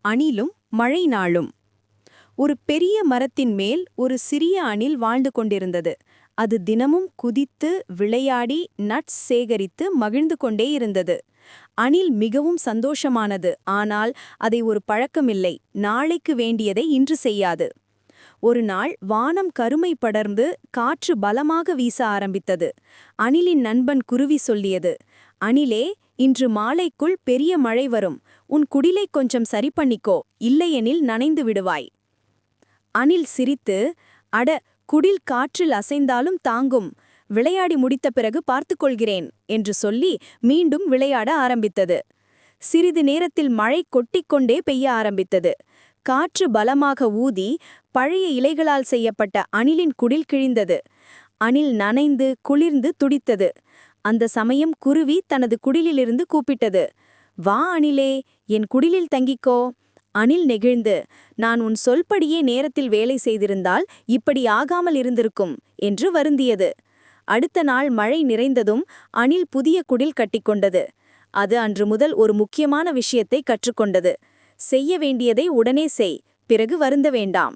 அணிலும் மழை நாளும். ஒரு பெரிய மரத்தின் மேல் ஒரு சிறிய அணில் வாழ்ந்து கொண்டிருந்தது. அது தினமும் குதித்து விளையாடி நட்ஸ் சேகரித்து மகிழ்ந்து கொண்டே இருந்தது. அணில் மிகவும் சந்தோஷமானது. ஆனால் அதை ஒரு பழக்கமில்லை. நாளைக்கு வேண்டியதை இன்று செய்யாது. ஒரு நாள் வானம் கருமை படர்ந்து காற்று பலமாக வீச ஆரம்பித்தது. அணிலின் நண்பன் குருவி சொல்லியது, அணிலே, இன்று மாலைக்குள் பெரிய மழை வரும். உன் குடிலை கொஞ்சம் சரி பண்ணிக்கோ, இல்லையெனில் நனைந்து விடுவாய். அணில் சிரித்து, அட, குடில் காற்றில் அசைந்தாலும் தாங்கும். விளையாடி முடித்த பிறகு பார்த்துக்கொள்கிறேன் என்று சொல்லி மீண்டும் விளையாட ஆரம்பித்தது. சிறிது நேரத்தில் மழை கொட்டிக்கொண்டே பெய்ய ஆரம்பித்தது. காற்று பலமாக ஊதி பழைய இலைகளால் செய்யப்பட்ட அணிலின் குடில் கிழிந்தது. அணில் நனைந்து குளிர்ந்து துடித்தது. அந்த சமயம் குருவி தனது குடிலிலிருந்து கூப்பிட்டது, வா அணிலே, என் குடிலில் தங்கிக்கோ. அணில் நெகிழ்ந்து, நான் உன் சொல்படியே நேரத்தில் வேலை செய்திருந்தால் இப்படி ஆகாமல் இருந்திருக்கும் என்று வருந்தியது. அடுத்த நாள் மழை நிறைந்ததும் அணில் புதிய குடில் கட்டிக்கொண்டது. அது அன்று முதல் ஒரு முக்கியமான விஷயத்தை கற்றுக்கொண்டது. செய்ய வேண்டியதை உடனே செய், பிறகு வருந்த வேண்டாம்.